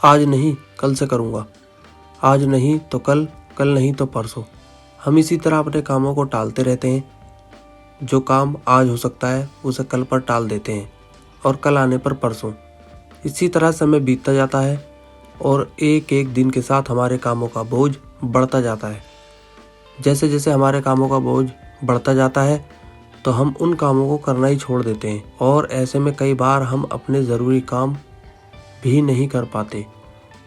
आज नहीं कल से करूँगा, आज नहीं तो कल, कल नहीं तो परसों। हम इसी तरह अपने कामों को टालते रहते हैं। जो काम आज हो सकता है उसे कल पर टाल देते हैं और कल आने पर परसों। इसी तरह समय बीतता जाता है और एक एक दिन के साथ हमारे कामों का बोझ बढ़ता जाता है। जैसे जैसे हमारे कामों का बोझ बढ़ता जाता है तो हम उन कामों को करना ही छोड़ देते हैं और ऐसे में कई बार हम अपने ज़रूरी काम भी नहीं कर पाते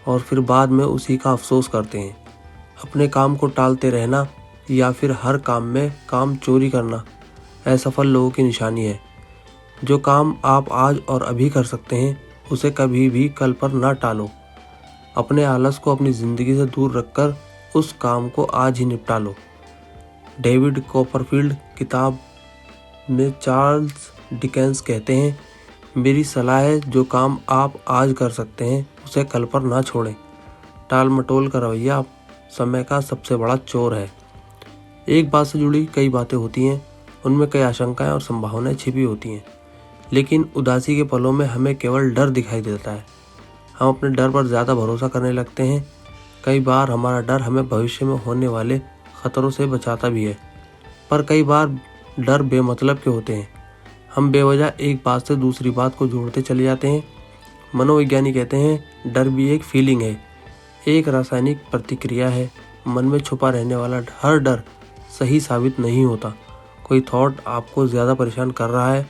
और फिर बाद में उसी का अफसोस करते हैं। अपने काम को टालते रहना या फिर हर काम में काम चोरी करना असफल लोगों की निशानी है। जो काम आप आज और अभी कर सकते हैं उसे कभी भी कल पर ना टालो। अपने आलस को अपनी ज़िंदगी से दूर रखकर उस काम को आज ही निपटा लो। डेविड कॉपरफील्ड किताब में चार्ल्स डिकेंस कहते हैं, मेरी सलाह है जो काम आप आज कर सकते हैं उसे कल पर ना छोड़ें। टाल मटोल का रवैया समय का सबसे बड़ा चोर है। एक बात से जुड़ी कई बातें होती हैं, उनमें कई आशंकाएं और संभावनाएं छिपी होती हैं, लेकिन उदासी के पलों में हमें केवल डर दिखाई देता है। हम अपने डर पर ज़्यादा भरोसा करने लगते हैं। कई बार हमारा डर हमें भविष्य में होने वाले खतरों से बचाता भी है, पर कई बार डर बेमतलब के होते हैं। हम बेवजह एक बात से दूसरी बात को जोड़ते चले जाते हैं। मनोविज्ञानी कहते हैं डर भी एक फीलिंग है, एक रासायनिक प्रतिक्रिया है। मन में छुपा रहने वाला हर डर सही साबित नहीं होता। कोई थॉट आपको ज़्यादा परेशान कर रहा है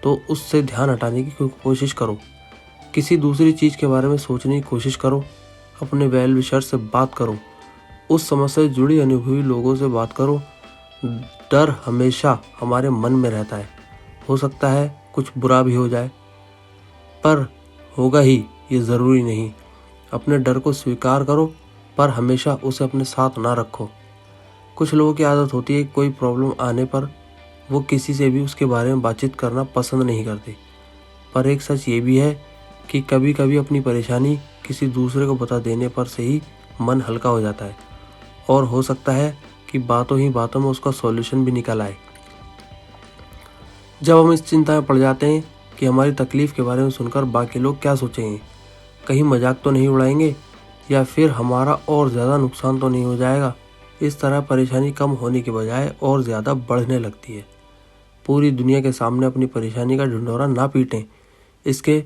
तो उससे ध्यान हटाने की कोशिश करो। किसी दूसरी चीज़ के बारे में सोचने की कोशिश करो। अपने वेल विशर से बात करो। उस समस्या से जुड़ी अनुभवी लोगों से बात करो। डर हमेशा हमारे मन में रहता है। हो सकता है कुछ बुरा भी हो जाए, पर होगा ही ये ज़रूरी नहीं। अपने डर को स्वीकार करो, पर हमेशा उसे अपने साथ ना रखो। कुछ लोगों की आदत होती है कोई प्रॉब्लम आने पर वो किसी से भी उसके बारे में बातचीत करना पसंद नहीं करते, पर एक सच ये भी है कि कभी कभी अपनी परेशानी किसी दूसरे को बता देने पर से ही मन हल्का हो जाता है और हो सकता है कि बातों ही बातों में उसका सॉल्यूशन भी निकल आए। जब हम इस चिंता में पड़ जाते हैं कि हमारी तकलीफ़ के बारे में सुनकर बाकी लोग क्या सोचेंगे, कहीं मजाक तो नहीं उड़ाएंगे या फिर हमारा और ज़्यादा नुकसान तो नहीं हो जाएगा, इस तरह परेशानी कम होने के बजाय और ज़्यादा बढ़ने लगती है। पूरी दुनिया के सामने अपनी परेशानी का ढिंढोरा ना पीटें। इसके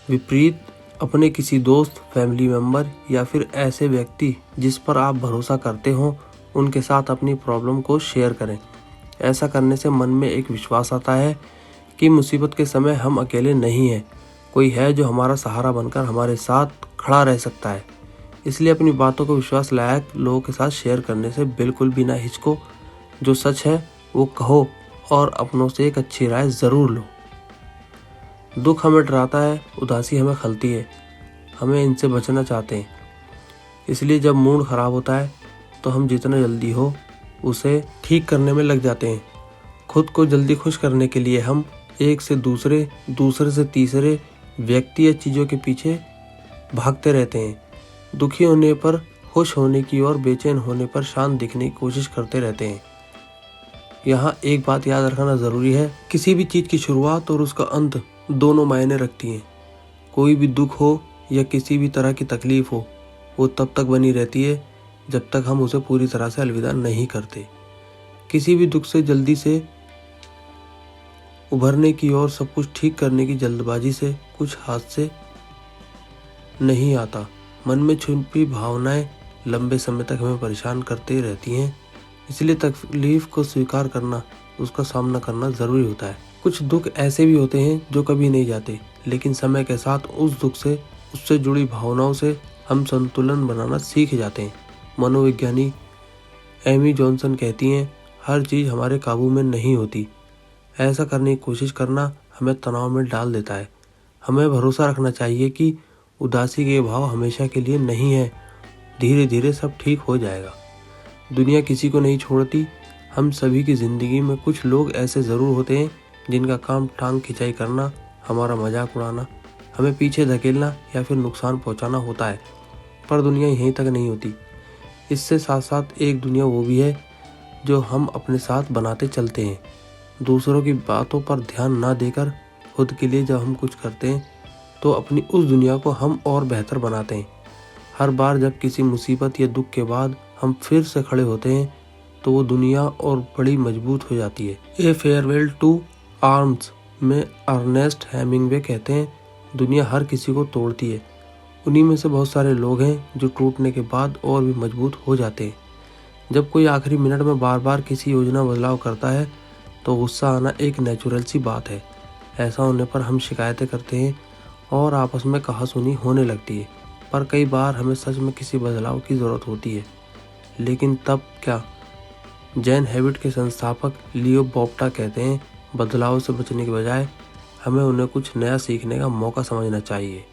विपरीत अपने किसी दोस्त, फैमिली मेम्बर या फिर ऐसे व्यक्ति जिस पर आप भरोसा करते हो उनके साथ अपनी प्रॉब्लम को शेयर करें। ऐसा करने से मन में एक विश्वास आता है कि मुसीबत के समय हम अकेले नहीं हैं, कोई है जो हमारा सहारा बनकर हमारे साथ खड़ा रह सकता है। इसलिए अपनी बातों को विश्वास लायक लोगों के साथ शेयर करने से बिल्कुल भी ना हिचको। जो सच है वो कहो और अपनों से एक अच्छी राय ज़रूर लो। दुख हमें डराता है, उदासी हमें खलती है, हमें इनसे बचना चाहते हैं। इसलिए जब मूड ख़राब होता है तो हम जितना जल्दी हो उसे ठीक करने में लग जाते हैं। खुद को जल्दी खुश करने के लिए हम एक से दूसरे, दूसरे से तीसरे व्यक्ति या चीज़ों के पीछे भागते रहते हैं। दुखी होने पर खुश होने की और बेचैन होने पर शांत दिखने की कोशिश करते रहते हैं। यहाँ एक बात याद रखना ज़रूरी है, किसी भी चीज़ की शुरुआत और उसका अंत दोनों मायने रखती हैं। कोई भी दुख हो या किसी भी तरह की तकलीफ़ हो, वो तब तक बनी रहती है जब तक हम उसे पूरी तरह से अलविदा नहीं करते। किसी भी दुख से जल्दी से उभरने की और सब कुछ ठीक करने की जल्दबाजी से कुछ हाथ से नहीं आता। मन में छुपी भावनाएं लंबे समय तक हमें परेशान करते रहती हैं। इसलिए तकलीफ को स्वीकार करना, उसका सामना करना ज़रूरी होता है। कुछ दुख ऐसे भी होते हैं जो कभी नहीं जाते, लेकिन समय के साथ उस दुख से, उससे जुड़ी भावनाओं से हम संतुलन बनाना सीख जाते हैं। मनोविज्ञानी एमी जॉनसन कहती हैं, हर चीज़ हमारे काबू में नहीं होती। ऐसा करने की कोशिश करना हमें तनाव में डाल देता है। हमें भरोसा रखना चाहिए कि उदासी के भाव हमेशा के लिए नहीं है, धीरे धीरे सब ठीक हो जाएगा। दुनिया किसी को नहीं छोड़ती। हम सभी की ज़िंदगी में कुछ लोग ऐसे ज़रूर होते हैं जिनका काम टांग खिंचाई करना, हमारा मजाक उड़ाना, हमें पीछे धकेलना या फिर नुकसान पहुंचाना होता है। पर दुनिया यहीं तक नहीं होती। इससे साथ साथ एक दुनिया वो भी है जो हम अपने साथ बनाते चलते हैं। दूसरों की बातों पर ध्यान ना देकर खुद के लिए जब हम कुछ करते हैं तो अपनी उस दुनिया को हम और बेहतर बनाते हैं। हर बार जब किसी मुसीबत या दुख के बाद हम फिर से खड़े होते हैं तो वो दुनिया और बड़ी मजबूत हो जाती है। ए फेयरवेल टू आर्म्स में अर्नेस्ट हेमिंग्वे कहते हैं, दुनिया हर किसी को तोड़ती है, उन्हीं में से बहुत सारे लोग हैं जो टूटने के बाद और भी मजबूत हो जाते हैं। जब कोई आखिरी मिनट में बार बार किसी योजना बदलाव करता है तो गुस्सा आना एक नेचुरल सी बात है। ऐसा होने पर हम शिकायतें करते हैं और आपस में कहासुनी होने लगती है, पर कई बार हमें सच में किसी बदलाव की ज़रूरत होती है। लेकिन तब क्या? जैन हैबिट के संस्थापक लियो बोप्टा कहते हैं, बदलाव से बचने के बजाय हमें उन्हें कुछ नया सीखने का मौका समझना चाहिए।